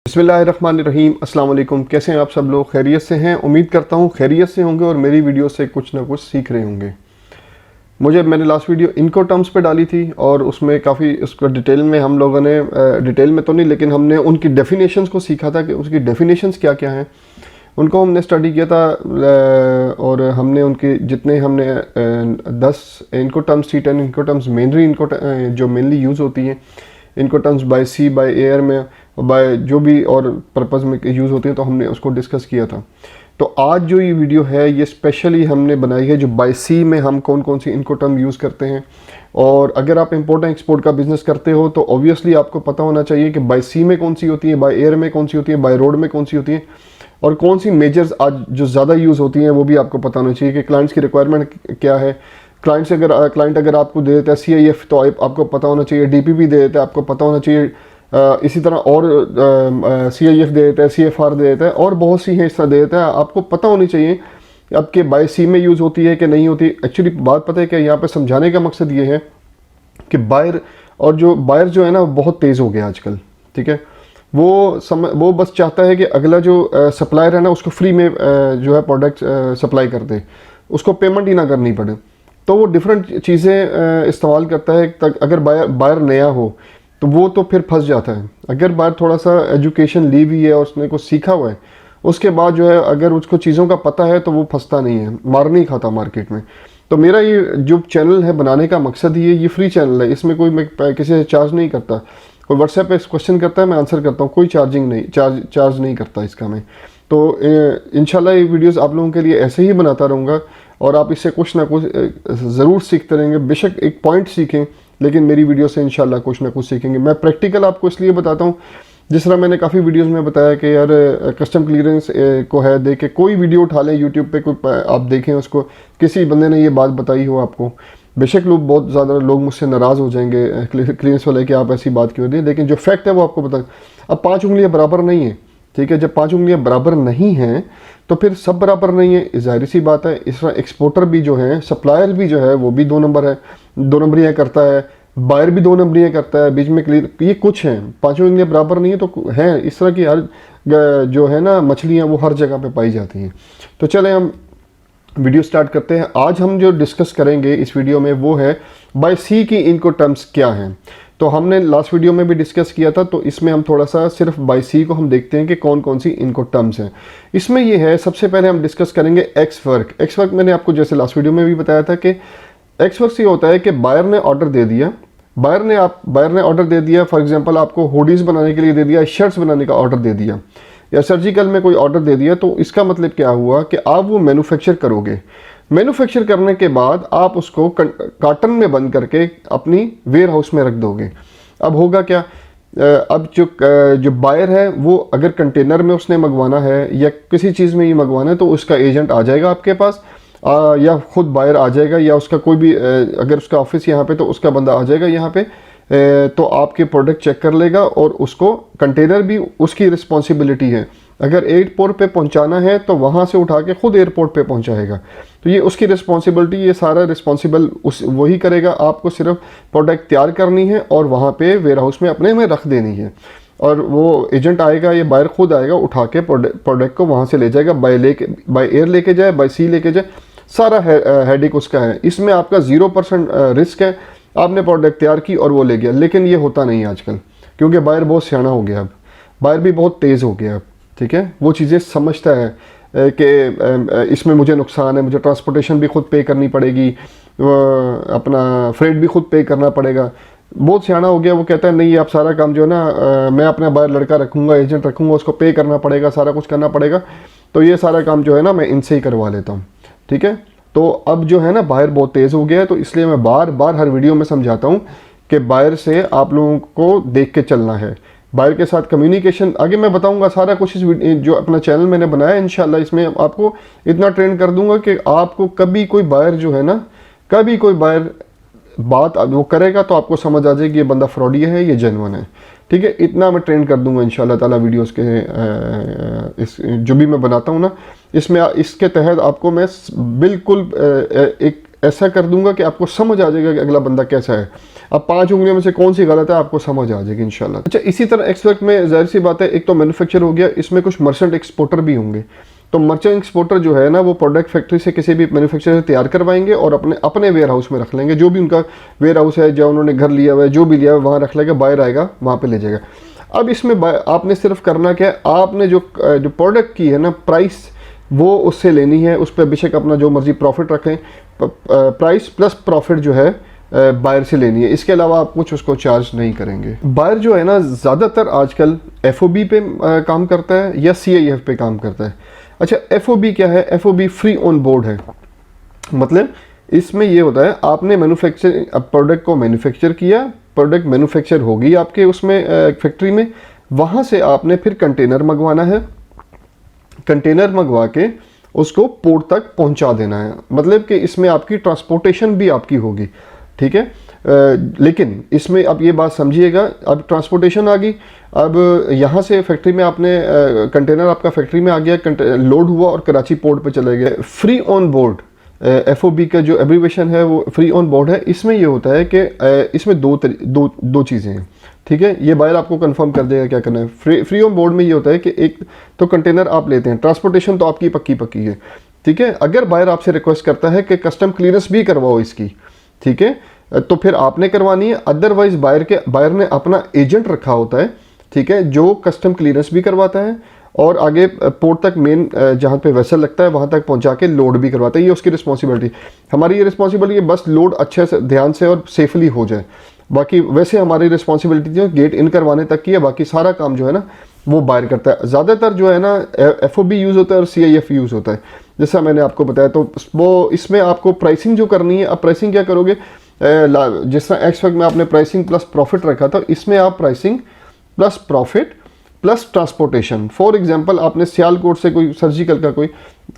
बिस्मिल्लाहिर्रहमानिर्रहीम। अस्सलाम वालेकुम। कैसे हैं आप सब लोग? खैरियत से हैं? उम्मीद करता हूँ खैरियत से होंगे और मेरी वीडियो से कुछ ना कुछ सीख रहे होंगे। मैंने लास्ट वीडियो इनको टर्म्स पे डाली थी और उसमें काफ़ी उसको डिटेल में हम लोगों ने डिटेल में तो नहीं लेकिन हमने उनकी डेफिनेशंस को सीखा था कि उसकी डेफिनेशंस क्या क्या हैं, उनको हमने स्टडी किया था। और हमने उनके जितने हमने 10 इनको टर्म्स थी, 10 इनको टर्म्स मेनली इनको जो मेनली यूज़ होती हैं इनको terms by sea by air में बाय जो भी और पर्पज़ में यूज़ होती है, तो हमने उसको डिस्कस किया था। तो आज जो ये वीडियो है ये स्पेशली हमने बनाई है जो बाय सी में हम कौन कौन सी इनको टर्म यूज़ करते हैं। और अगर आप इंपोर्ट एंड एक्सपोर्ट का बिज़नेस करते हो तो ऑब्वियसली आपको पता होना चाहिए कि बाय सी में कौन सी होती है, बाय एयर में कौन सी होती है, बाय रोड में कौन सी होती है और कौन सी मेजर्स आज जो ज़्यादा यूज़ होती हैं वो भी आपको पता होना चाहिए कि क्लाइंट्स की रिक्वायरमेंट क्या है। क्लाइंट अगर आपको दे देता है CIF तो आपको पता होना चाहिए, DPP दे देता है आपको पता होना चाहिए, इसी तरह और CIF दे देता है, CFR दे देता है और बहुत सी हैं इस तरह दे देता है। आपको पता होनी चाहिए अब के बाय सी में यूज़ होती है कि नहीं होती। एक्चुअली बात पता है कि यहाँ पे समझाने का मकसद ये है कि बायर जो है ना बहुत तेज़ हो गया आजकल। ठीक है, वो बस चाहता है कि अगला जो सप्लायर है ना उसको फ्री में जो है प्रोडक्ट सप्लाई कर दे, उसको पेमेंट ही ना करनी पड़े। तो वो डिफरेंट चीज़ें इस्तेमाल करता है। अगर बायर नया हो तो वो तो फिर फंस जाता है। अगर बायर थोड़ा सा एजुकेशन ली हुई है और उसने कुछ सीखा हुआ है उसके बाद जो है अगर उसको चीज़ों का पता है तो वो फंसता नहीं है, मार नहीं खाता मार्केट में। तो मेरा ये जो चैनल है बनाने का मकसद ही है, ये फ्री चैनल है, इसमें कोई मैं किसी से चार्ज नहीं करता। कोई व्हाट्सएप पे क्वेश्चन करता है मैं आंसर करता हूँ, कोई चार्ज नहीं करता इसका मैं। तो इंशाल्लाह ये वीडियोस आप लोगों के लिए ऐसे ही बनाता रहूँगा और आप इससे कुछ ना कुछ ज़रूर सीखते रहेंगे। बेशक एक पॉइंट सीखें लेकिन मेरी वीडियो से इंशाल्लाह कुछ ना कुछ सीखेंगे। मैं प्रैक्टिकल आपको इसलिए बताता हूँ, जिस तरह मैंने काफ़ी वीडियोस में बताया कि यार कस्टम क्लियरेंस को है, देख के कोई वीडियो उठा लें यूट्यूब पे, कोई आप देखें उसको, किसी बंदे ने ये बात बताई हो आपको, बेशक लोग बहुत ज़्यादा लोग मुझसे नाराज़ हो जाएंगे क्लियरेंस वाले कि आप ऐसी बात क्यों दी, लेकिन जो फैक्ट है वो आपको बता। अब 5 उंगलियाँ बराबर नहीं है, ठीक है, जब 5 उंगलियाँ बराबर नहीं हैं तो फिर सब बराबर नहीं है, ज़ाहिर सी बात है। इस तरह एक्सपोर्टर भी जो है, सप्लायर भी जो है वो भी 2 नंबर है, 2 नंबरियाँ करता है, बायर भी 2 नंबरियाँ करता है, बीच में क्लियर, ये कुछ हैं, 5 उंगलियाँ बराबर नहीं है तो हैं। इस तरह की हर जो है ना मछलियाँ वो हर जगह पे पाई जाती हैं। तो चले हम वीडियो स्टार्ट करते हैं। आज हम जो डिस्कस करेंगे इस वीडियो में वो है बाय सी की इनको टर्म्स क्या हैं। तो हमने लास्ट वीडियो में भी डिस्कस किया था, तो इसमें हम थोड़ा सा सिर्फ बाय सी को हम देखते हैं कि कौन कौन सी इनको टर्म्स हैं। इसमें ये है, सबसे पहले हम डिस्कस करेंगे एक्स वर्क। मैंने आपको जैसे लास्ट वीडियो में भी बताया था कि एक्स वर्क से होता है कि बायर ने ऑर्डर दे दिया, बायर ने ऑर्डर दे दिया, फॉर एग्जांपल आपको हुडीज़ बनाने के लिए दे दिया, शर्ट्स बनाने का ऑर्डर दे दिया या सर्जिकल में कोई ऑर्डर दे दिया। तो इसका मतलब क्या हुआ कि आप वो मैन्युफैक्चर करोगे, मैन्युफैक्चर करने के बाद आप उसको कार्टन में बंद करके अपनी वेयर हाउस में रख दोगे। अब होगा क्या, अब जो बायर है वो अगर कंटेनर में उसने मंगवाना है या किसी चीज़ में ये मंगवाना है तो उसका एजेंट आ जाएगा आपके पास, या खुद बायर आ जाएगा, या उसका कोई भी अगर उसका ऑफिस यहाँ पे तो उसका बंदा आ जाएगा यहाँ पे, तो आपके प्रोडक्ट चेक कर लेगा और उसको कंटेनर भी उसकी रिस्पॉन्सिबिलिटी है। अगर एयरपोर्ट पे पहुंचाना है तो वहाँ से उठा के खुद एयरपोर्ट पे पहुंचाएगा, तो ये उसकी रिस्पॉन्सिबिलिटी, ये सारा रिस्पॉन्सिबल वही करेगा। आपको सिर्फ प्रोडक्ट तैयार करनी है और वहाँ पे वेयर हाउस में अपने में रख देनी है और वो एजेंट आएगा, ये बायर खुद आएगा, उठा के प्रोडक्ट को वहाँ से ले जाएगा, बाय एयर लेके जाए, बाय सी लेके जाए, सारा हेडेक उसका है। इसमें आपका 0% रिस्क है। आपने प्रोडक्ट तैयार की और वो ले गया, लेकिन ये होता नहीं आजकल क्योंकि बायर बहुत सियाना हो गया, अब बायर भी बहुत तेज़ हो गया अब। ठीक है, वो चीज़ें समझता है कि इसमें मुझे नुकसान है, मुझे ट्रांसपोर्टेशन भी खुद पे करनी पड़ेगी, अपना फ्रेट भी खुद पे करना पड़ेगा। बहुत सियाना हो गया, वो कहता है नहीं आप सारा काम जो है ना मैं अपना बायर लड़का रखूँगा, एजेंट रखूँगा, उसको पे करना पड़ेगा, सारा कुछ करना पड़ेगा, तो ये सारा काम जो है ना मैं इनसे ही करवा लेता हूँ। ठीक है, तो अब जो है ना बायर बहुत तेज़ हो गया है, तो इसलिए मैं बार बार हर वीडियो में समझाता हूँ कि बायर से आप लोगों को देख के चलना है, बायर के साथ कम्युनिकेशन। आगे मैं बताऊंगा सारा कुछ, इस जो अपना चैनल मैंने बनाया इंशाल्लाह इसमें आपको इतना ट्रेन कर दूंगा कि आपको कभी कोई बायर जो है ना, कभी कोई बायर बात वो करेगा तो आपको समझ आ जाएगी ये बंदा फ्रॉडी है, ये जेन्युइन है। ठीक है, इतना मैं ट्रेन कर दूंगा इंशाल्लाह ताला वीडियोस के इस जो भी मैं बनाता हूँ ना, इसमें इसके तहत आपको मैं बिल्कुल एक ऐसा कर दूंगा कि आपको समझ आ जाएगा कि अगला बंदा कैसा है। अब 5 उंगलियों में से कौन सी गलत है आपको समझ आ जाएगी इंशाल्लाह। अच्छा, इसी तरह एक्सपोर्ट में जाहिर सी बात है, एक तो मैन्युफैक्चर हो गया, इसमें कुछ मर्चेंट एक्सपोर्टर भी होंगे। तो मर्चेंट एक्सपोर्टर जो है ना, वो प्रोडक्ट फैक्ट्री से किसी भी मैन्युफैक्चरर से तैयार करवाएंगे और अपने अपने वेयर हाउस में रख लेंगे। जो भी उनका वेयर हाउस है, जो उन्होंने घर लिया हुआ है, जो भी लिया हुआ है वहाँ रख लेगा, बायर आएगा वहाँ पे ले जाएगा। अब इसमें आपने सिर्फ करना क्या है, आपने जो प्रोडक्ट की है ना प्राइस, वो उससे लेनी है, उस पर बेशक अपना जो मर्जी प्रॉफिट रखें, प्राइस प्लस प्रॉफिट जो है बायर से लेनी है। इसके अलावा आप कुछ उसको चार्ज नहीं करेंगे। बायर जो है ना ज़्यादातर आजकल FOB पे काम करता है या CIF पे काम करता है। अच्छा, FOB क्या है? FOB फ्री ऑन बोर्ड है। मतलब इसमें ये होता है, आपने प्रोडक्ट को मैन्युफैक्चर किया, प्रोडक्ट मैन्युफैक्चर होगी आपके उसमें फैक्ट्री में, वहाँ से आपने फिर कंटेनर मंगवाना है, कंटेनर मंगवा के उसको पोर्ट तक पहुंचा देना है। मतलब कि इसमें आपकी ट्रांसपोर्टेशन भी आपकी होगी, ठीक है। लेकिन इसमें अब ये बात समझिएगा, अब ट्रांसपोर्टेशन आ गई, अब यहाँ से फैक्ट्री में आपने कंटेनर आपका फैक्ट्री में आ गया, लोड हुआ और कराची पोर्ट पे चले गए। फ्री ऑन बोर्ड FOB का जो एब्रीवेशन है वो फ्री ऑन बोर्ड है। इसमें ये होता है कि इसमें दो चीज़ें हैं, ठीक है। ये बायर आपको कंफर्म कर देगा क्या करना है। फ्री ऑन बोर्ड में ये होता है कि एक तो कंटेनर आप लेते हैं, ट्रांसपोर्टेशन तो आपकी पक्की है, ठीक है। अगर बायर आपसे रिक्वेस्ट करता है कि कस्टम क्लियरेंस भी करवाओ इसकी, ठीक है, तो फिर आपने करवानी है। अदरवाइज बायर ने अपना एजेंट रखा होता है, ठीक है, जो कस्टम क्लियरेंस भी करवाता है और आगे पोर्ट तक मेन जहाँ पे वेसल लगता है वहाँ तक पहुँचा के लोड भी करवाता है। ये उसकी रिस्पॉन्सिबिलिटी। हमारी ये रिस्पॉन्सिबिलिटी है बस लोड अच्छे से ध्यान से और सेफली हो जाए। बाकी वैसे हमारी रिस्पॉन्सिबिलिटी जो गेट इन करवाने तक की है, बाकी सारा काम जो है ना वो बायर करता है। ज़्यादातर जो है ना FOB यूज़ होता है और CIF यूज़ होता है, जैसा मैंने आपको बताया। तो वो इसमें आपको प्राइसिंग जो करनी है, अब प्राइसिंग क्या करोगे, जिस तरह एक्सपेक्ट में आपने प्राइसिंग प्लस प्रॉफिट रखा था, इसमें आप pricing plus profit plus transportation. For example आपने सियालकोट से कोई सर्जिकल का कोई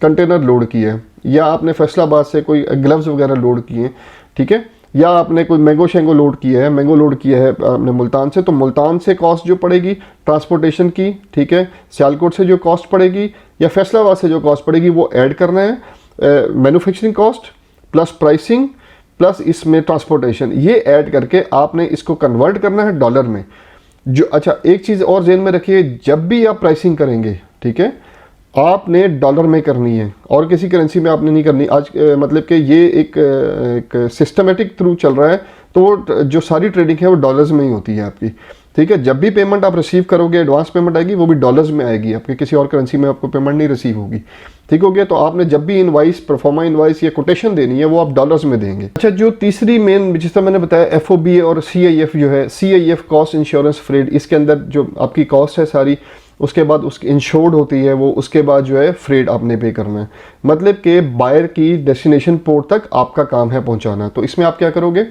कंटेनर लोड किया है, या आपने फैसलाबाद से कोई ग्लव्स वगैरह लोड किए हैं, ठीक है, या आपने कोई मैंगो शेंगो लोड किया है, मैंगो लोड किया है आपने मुल्तान से, तो मुल्तान से कॉस्ट जो पड़ेगी ट्रांसपोर्टेशन की, ठीक है, सियालकोट से जो कॉस्ट पड़ेगी या फैसलाबाद से जो कॉस्ट पड़ेगी वो ऐड करना है। Manufacturing cost plus pricing plus इसमें ट्रांसपोर्टेशन, ये ऐड करके आपने इसको कन्वर्ट करना है डॉलर में। जो अच्छा, एक चीज़ और ज़हन में रखिए, जब भी आप प्राइसिंग करेंगे, ठीक है, आपने डॉलर में करनी है और किसी करेंसी में आपने नहीं करनी। आज मतलब कि ये एक सिस्टमेटिक थ्रू चल रहा है, तो वो जो सारी ट्रेडिंग है वो डॉलर्स में ही होती है आपकी, ठीक है। जब भी पेमेंट आप रिसीव करोगे, एडवांस पेमेंट आएगी, वो भी डॉलर्स में आएगी, आपके किसी और करेंसी में आपको पेमेंट नहीं रिसीव होगी, ठीक हो गया। तो आपने जब भी इनवाइस, परफॉर्मा इनवाइस या कोटेशन देनी है वो आप डॉलर्स में देंगे। अच्छा, जो तीसरी मेन, जिस तरह मैंने बताया FOB और CIF जो है, CIF कॉस्ट इंश्योरेंस फ्रेड, इसके अंदर जो आपकी कॉस्ट है सारी, उसके बाद उसकी इंश्योर्ड होती है वो, उसके बाद जो है फ्रेड आपने पे करना है। मतलब कि बायर की डेस्टिनेशन पोर्ट तक आपका काम है पहुंचाना। तो इसमें आप क्या करोगे,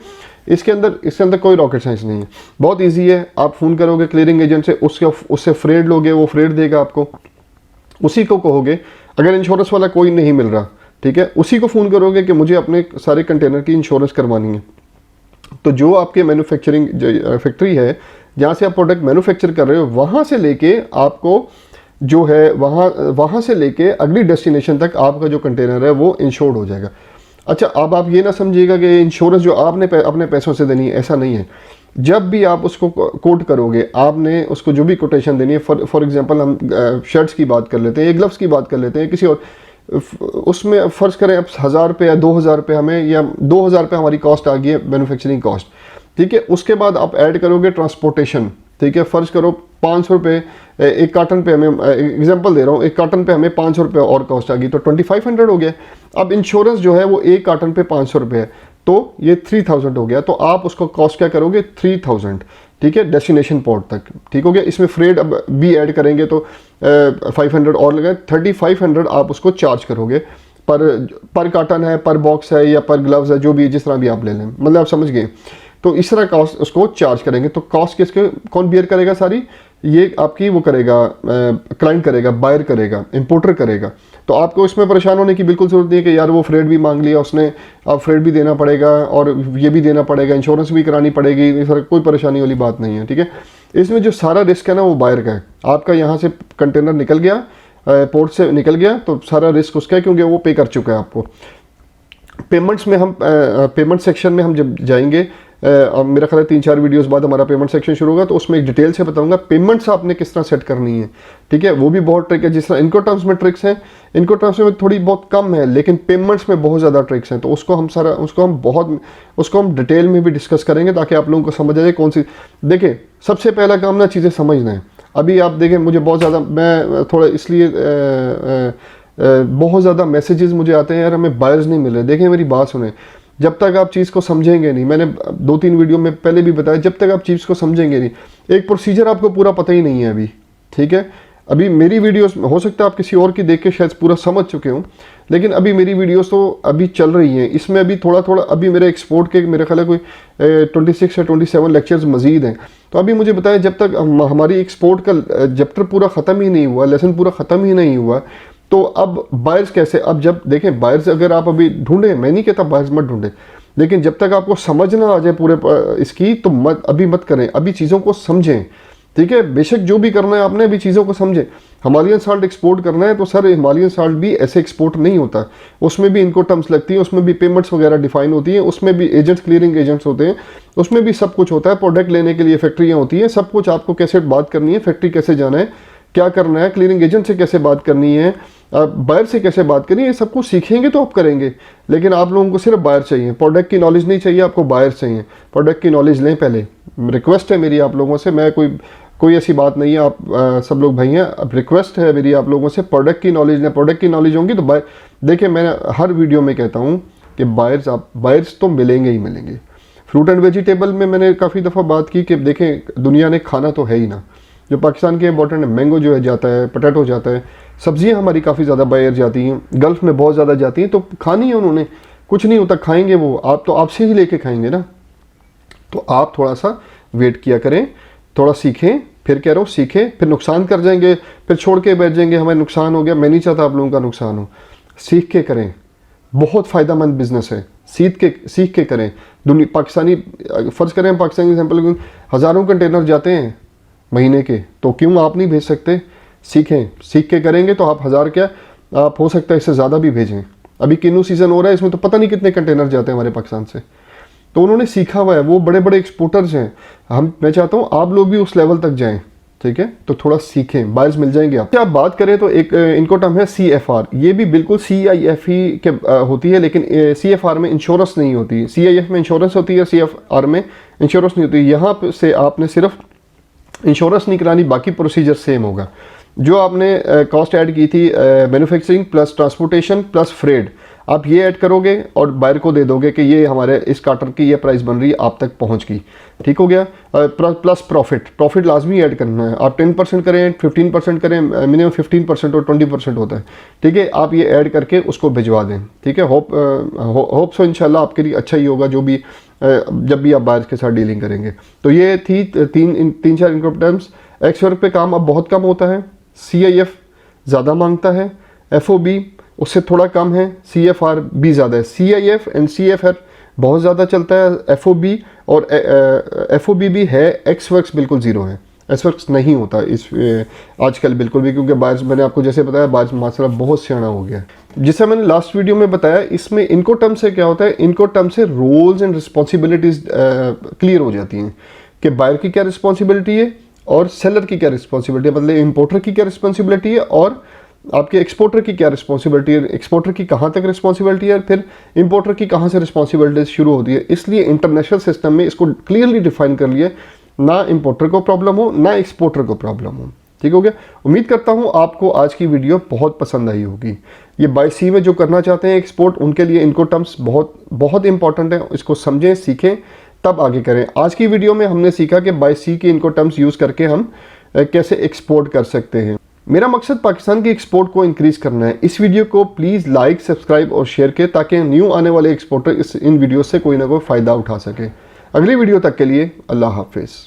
इसके अंदर कोई रॉकेट साइंस नहीं है, बहुत इजी है। आप फ़ोन करोगे क्लियरिंग एजेंट से, उससे फ्रेड लोगे, वो फ्रेड देगा आपको, उसी को कहोगे। अगर इंश्योरेंस वाला कोई नहीं मिल रहा, ठीक है, उसी को फ़ोन करोगे कि मुझे अपने सारे कंटेनर की इंश्योरेंस करवानी है। तो जो आपके मैन्युफैक्चरिंग फैक्ट्री है जहाँ से आप प्रोडक्ट मैन्युफैक्चर कर रहे हो, वहाँ से लेके आपको जो है वहाँ से लेके अगली डेस्टिनेशन तक आपका जो कंटेनर है वो इंश्योर्ड हो जाएगा। अच्छा, अब आप ये ना समझिएगा कि इंश्योरेंस जो आपने अपने पैसों से देनी है, ऐसा नहीं है। जब भी आप उसको कोट करोगे, आपने उसको जो भी कोटेशन देनी है, फॉर एग्जांपल हम शर्ट्स की बात कर लेते हैं, या ग्लव्स की बात कर लेते हैं, किसी और, उसमें फ़र्ज़ करें अब 1000 रुपये या 2000 रुपये हमें, या 2000 रुपये हमारी कॉस्ट आ गई है मैन्युफैक्चरिंग कॉस्ट, ठीक है। उसके बाद आप ऐड करोगे ट्रांसपोर्टेशन, ठीक है, फ़र्ज़ करो 500 रुपये एक कार्टन पे हमें, एग्जांपल दे रहा हूँ, एक कार्टन पे हमें 500 रुपये और कॉस्ट आ गई, तो 2500 हो गया। अब इंश्योरेंस जो है वो एक कार्टन पे 500 रुपये है, तो ये 3000 हो गया। तो आप उसको कॉस्ट क्या करोगे, 3000, ठीक है, डेस्टिनेशन पोर्ट तक, ठीक हो गया। इसमें फ्रेड अब भी ऐड करेंगे तो 500 और लगे, 3500 आप उसको चार्ज करोगे पर कार्टन है, पर बॉक्स है या पर ग्लव्स है, जो भी जिस तरह भी आप ले लें, मतलब आप समझ गए। तो इस तरह कॉस्ट उसको चार्ज करेंगे। तो कॉस्ट किसके कौन बियर करेगा सारी, ये आपकी वो करेगा, क्लाइंट करेगा, बायर करेगा, इंपोर्टर करेगा। तो आपको इसमें परेशान होने की बिल्कुल ज़रूरत नहीं है कि यार वो फ्रेड भी मांग लिया उसने, अब फ्रेड भी देना पड़ेगा और ये भी देना पड़ेगा, इंश्योरेंस भी करानी पड़ेगी, इस तरह कोई परेशानी वाली बात नहीं है, ठीक है। इसमें जो सारा रिस्क है ना वो बायर का है। आपका यहाँ से कंटेनर निकल गया, पोर्ट से निकल गया, तो सारा रिस्क उसका है, क्योंकि वो पे कर चुका है आपको। पेमेंट्स में हम पेमेंट सेक्शन में हम जब जाएंगे, मेरा ख्याल है 3-4 वीडियोस बाद हमारा पेमेंट सेक्शन शुरू होगा, तो उसमें एक डिटेल से बताऊंगा पेमेंट्स आपने किस तरह सेट करनी है। ठीक है, वो भी बहुत ट्रिक है। जिस तरह इनको टर्म्स में ट्रिक्स हैं, इनको टर्म्स में थोड़ी बहुत कम है, लेकिन पेमेंट्स में बहुत ज़्यादा ट्रिक्स हैं। तो उसको हम डिटेल में भी डिस्कस करेंगे ताकि आप लोगों को समझ आ जाए कौन सी। देखिए, सबसे पहला काम ना चीज़ें समझना है। अभी आप देखें, मुझे बहुत ज़्यादा, मैं थोड़ा इसलिए बहुत ज़्यादा मैसेजेस मुझे आते हैं, यार हमें बायर्स नहीं मिल रहे। देखें, मेरी बात सुने, जब तक आप चीज़ को समझेंगे नहीं, मैंने 2-3 वीडियो में पहले भी बताया, जब तक आप चीज़ को समझेंगे नहीं, एक प्रोसीजर आपको पूरा पता ही नहीं है अभी। ठीक है, अभी मेरी वीडियोस हो सकता है आप किसी और की देख के शायद पूरा समझ चुके हों, लेकिन अभी मेरी वीडियोस तो अभी चल रही हैं। इसमें अभी थोड़ा थोड़ा अभी मेरे एक्सपोर्ट के मेरे ख्याल है कोई 26 या 27 लेक्चर्स मजीद हैं। तो अभी मुझे बताया, जब तक हमारी एक्सपोर्ट का चैप्टर पूरा ख़त्म ही नहीं हुआ, लेसन पूरा ख़त्म ही नहीं हुआ, तो अब बायर्स कैसे। अब जब देखें, बायर्स अगर आप अभी ढूंढें, मैं नहीं कहता बायर्स मत ढूंढें, लेकिन जब तक आपको समझ ना आ जाए पूरे इसकी, तो मत करें, अभी चीज़ों को समझें। ठीक है, बेशक जो भी करना है आपने, अभी चीज़ों को समझें। हिमालयन साल्ट एक्सपोर्ट करना है तो सर, हिमालयन साल्ट भी ऐसे एक्सपोर्ट नहीं होता, उसमें भी इनको टर्म्स लगती है, उसमें भी पेमेंट्स वगैरह डिफाइन होती हैं, उसमें भी एजेंट्स, क्लियरिंग एजेंट्स होते हैं, उसमें भी सब कुछ होता है। प्रोडक्ट लेने के लिए फैक्ट्रियाँ होती हैं, सब कुछ आपको कैसे बात करनी है, फैक्ट्री कैसे जाना है, क्या करना है, क्लियरिंग एजेंट से कैसे बात करनी है, बायर से कैसे बात करनी है, ये सब कुछ सीखेंगे तो आप करेंगे। लेकिन आप लोगों को सिर्फ बायर चाहिए, प्रोडक्ट की नॉलेज नहीं चाहिए, आपको बायर चाहिए। प्रोडक्ट की नॉलेज लें पहले, रिक्वेस्ट है मेरी आप लोगों से, मैं कोई ऐसी बात नहीं है, आप सब लोग भाई हैं, अब रिक्वेस्ट है मेरी आप लोगों से, प्रोडक्ट की नॉलेज लें। प्रोडक्ट की नॉलेज होंगी तो देखिए, मैं हर वीडियो में कहता हूँ कि बायर्स तो मिलेंगे ही मिलेंगे। फ्रूट एंड वेजिटेबल में मैंने काफ़ी दफ़ा बात की कि देखें, दुनिया ने खाना तो है ही ना, जो पाकिस्तान के इंपॉर्टेंट है, मैंगो जो है जाता है, पोटैटो जाता है, सब्जियां हमारी काफ़ी ज़्यादा बाहर जाती हैं, गल्फ़ में बहुत ज़्यादा जाती हैं, तो खानी है उन्होंने, कुछ नहीं होता, खाएंगे वो, आप तो आपसे ही लेके खाएंगे ना। तो आप थोड़ा सा वेट किया करें, थोड़ा सीखें, फिर कह रहा हूँ सीखें, फिर नुकसान कर जाएंगे, फिर छोड़ के बैठ जाएंगे, हमें नुकसान हो गया। मैं नहीं चाहता आप लोगों का नुकसान हो, सीख के करें, बहुत फ़ायदेमंद बिजनेस है, सीख के करें। पाकिस्तानी, फ़र्ज़ करें पाकिस्तानी एग्जाम्पल, हज़ारों कंटेनर जाते हैं महीने के, तो क्यों आप नहीं भेज सकते? सीखें, सीख के करेंगे तो आप 1000 क्या, आप हो सकता है इससे ज़्यादा भी भेजें। अभी किन्नू सीज़न हो रहा है, इसमें तो पता नहीं कितने कंटेनर जाते हैं हमारे पाकिस्तान से, तो उन्होंने सीखा हुआ है, वो बड़े बड़े एक्सपोर्टर्स हैं। मैं चाहता हूँ आप लोग भी उस लेवल तक जाएं। ठीक है, तो थोड़ा सीखें, बायर्स मिल जाएंगे आप बात करें तो एक इनको टर्म है CFR, ये भी बिल्कुल CIF ही के होती है, लेकिन CFR में इंश्योरेंस नहीं होती। CIF में इंश्योरेंस होती है, CFR में इंश्योरेंस नहीं होती। यहाँ से आपने सिर्फ इंश्योरेंस नहीं करानी, बाकी प्रोसीजर सेम होगा। जो आपने कॉस्ट ऐड की थी, manufacturing plus transportation plus freight, आप ये ऐड करोगे और बायर को दे दोगे कि ये हमारे इस कार्टर की ये प्राइस बन रही है, आप तक पहुंच गई। ठीक हो गया। प्लस प्रॉफिट लाजमी ऐड करना है। आप 10% करें, 15% करें, मिनिमम 15% और 20% होता है। ठीक है, आप ये ऐड करके उसको भिजवा दें। ठीक है, होप सो इंशाल्लाह आपके लिए अच्छा ही होगा, जो भी जब भी आप बायर के साथ डीलिंग करेंगे। तो ये थी 3-4 इनकम टर्म्स। एक्स वर्क पे काम अब बहुत कम होता है, CIF ज़्यादा मांगता है, FOB उससे थोड़ा कम है, CFR भी ज़्यादा है। CIF एंड CFR बहुत ज़्यादा चलता है, FOB और FOB भी है, एक्स वर्क्स बिल्कुल ज़ीरो है, एक्स वर्क्स नहीं होता इस आजकल बिल्कुल भी, क्योंकि बायर्स, मैंने आपको जैसे बताया, बायर्स माशाल्लाह बहुत सियाना हो गया। जिससे मैंने लास्ट वीडियो में बताया, इसमें इनको टर्म से क्या होता है, इनको टर्म से रोल्स एंड रिस्पॉन्सिबिलिटीज़ क्लियर हो जाती हैं कि बायर की क्या रिस्पॉन्सिबिलिटी है और सेलर की क्या रिस्पॉन्सिबिलिटी है, मतलब इंपोर्टर की क्या रिस्पॉन्सिबिलिटी है और आपके एक्सपोर्टर की क्या रिस्पॉन्सिबिलिटी है, एक्सपोर्टर की कहाँ तक रिस्पॉन्सिबिलिटी है, फिर इंपोर्टर की कहाँ से रिस्पॉन्सिबिलिटी शुरू होती है। इसलिए इंटरनेशनल सिस्टम में इसको क्लियरली डिफाइन कर लिया, ना इंपोर्टर को प्रॉब्लम हो ना एक्सपोर्टर को प्रॉब्लम हो। ठीक हो गया। उम्मीद करता हूँ आपको आज की वीडियो बहुत पसंद आई होगी। ये बाय सी में जो करना चाहते हैं एक्सपोर्ट, उनके लिए इनको टर्म्स बहुत इंपॉर्टेंट है, इसको समझें, सीखें, तब आगे करें। आज की वीडियो में हमने सीखा कि बाय सी के इनको टर्म्स यूज़ करके हम कैसे एक्सपोर्ट कर सकते हैं। मेरा मकसद पाकिस्तान की एक्सपोर्ट को इंक्रीज़ करना है। इस वीडियो को प्लीज़ लाइक, सब्सक्राइब और शेयर करें ताकि न्यू आने वाले एक्सपोर्टर इन वीडियो से कोई ना कोई फ़ायदा उठा सके। अगली वीडियो तक के लिए अल्लाह हाफिज़।